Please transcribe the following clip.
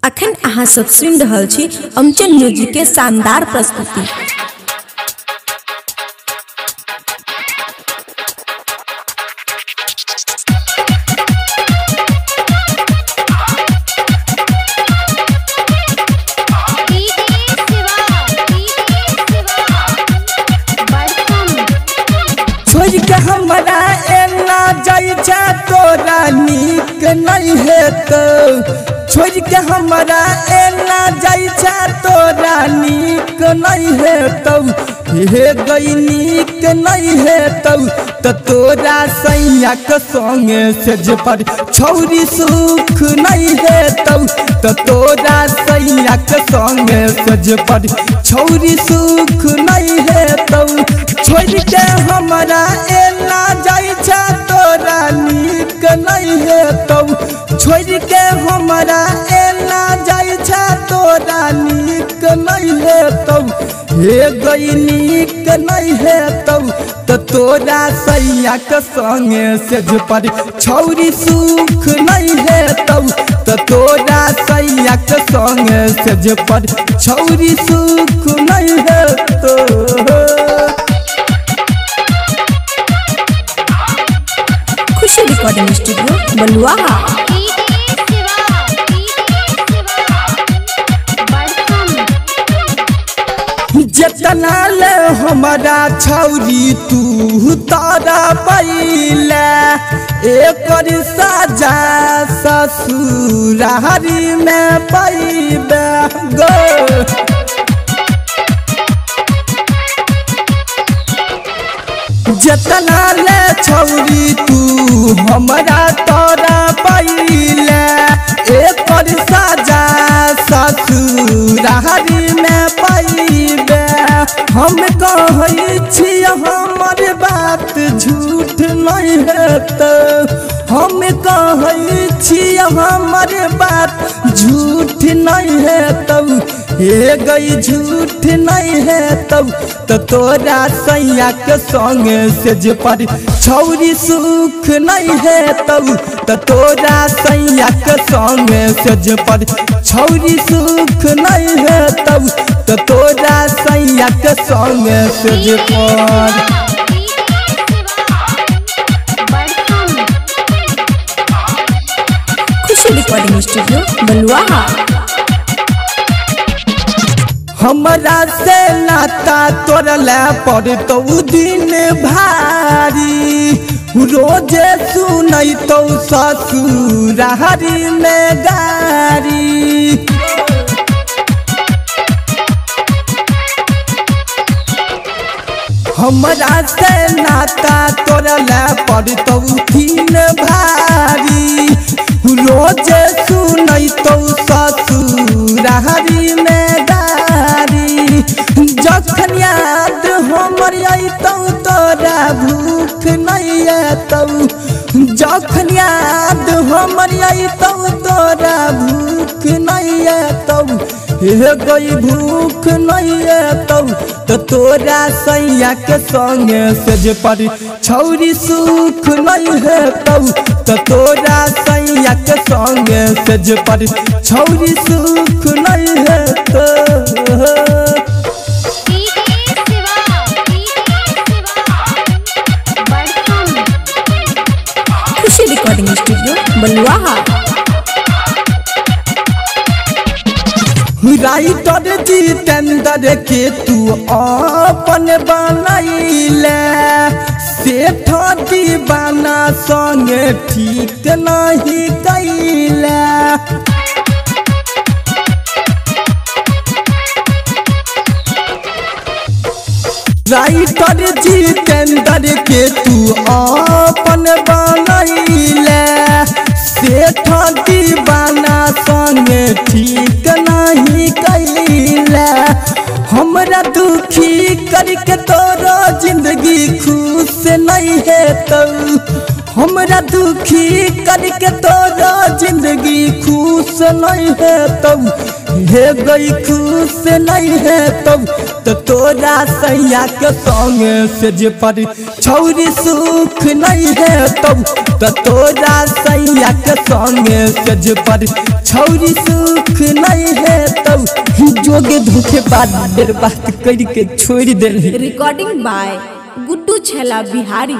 अखन अहाँ सब सुन रहल छी अमचल म्यूजिक के शानदार प्रस्तुति। छोड़ के हमरा एना जाई जा तोरा नीक नहीं हेतौ, छोड़ के हमरा एना जाई जा तोरा नीक नहीं हेतौ, हे गई नीक नहीं हेतौ त तोरा सैया के संगे सेज पर छौरी सुख नहीं हेतौ, त तोरा सैया के संगे सेज पर छौरी सुख नहीं हेतौ। छोड़ के हमरा एना जाई छा तोरा नीक नहीं हेतौ, छोड़ के हमरा एना जाई छा तोरा नीक नहीं हेतौ, हे गई नीक नहीं हेतौ त तोरा सैया के संगे सेज पर छौरी सुख नहीं हेतौ, त तोरा सैया के संगे सेज पर छौरी सुख नहीं हेतौ। खुशी रिकॉर्डिंग स्टूडियो बलुआहा। जितना ले हमारा छौरी तू तारा पहले एक साजा ससुरारी में पैबे गो, जितना ले छौरी तू हमारा तारा पहले एक साजा ससुरारी में पैबे। हम कहै छी हमर बात झूठ नहीं हेतौ, हम कहै छी हमर बात झूठ नहीं हेतौ, हे गई झूठ नहीं हेतौ त तोरा सैया के संगे सेज पर छौरी सुख नहीं हेतौ, त तोरा सैया के संगे सेज पर छौरी सुख नहीं हेतौ, त तोरा सैया के संगे सेज पर। खुशी रिकॉर्डिंग स्टूडियो बलुआहा। हमरा से नाता तोड़ले पड़तौ दिन भारी, रोजे सुनैतौ ससुरारी में गारी। हमरा से नाता तोड़ले पड़तौ दिन भारी, रोजे सुनैतौ ससुरारी में गारी। जखन याद हमर अइतौ तोरा भूख नहीं अइतौ, जखन याद हमर अइतौ तोरा भूख नहीं अइतौ, हे गई भूख नहीं अइतौ त तोरा सैया के संगे सेज पर छौरी सुख नहीं हेतौ, त तोरा सैया के संगे सेज पर छौरी सुख नहीं हेतौ। खुशी रिकॉर्डिंग स्टूडियो बलुआहा। राइटर जितेंद्र के तू अपन बनैले, सेठ दीवाना संगे ठीक नहीं कैले। राइटर जितेंद्र के तू अपन बनैले, सेठ दीवाना संगे ठीक नहीं कैले। हमरा दुखी करके तोरा जिंदगी खुश नहीं हेतौ, हमरा दुखी करके तोरा जिंदगी खुश नहीं है तब हे गई खुश नहीं है तब तो तोरा सैया के संगे से जे पर छौरी सुख नहीं है तब तो तोरा सैया के संगे से जे पर छौरी सुख नहीं है तब जोगे धोखे बात करके छोड़ दे। Recording by Guddu Chhela Bihari.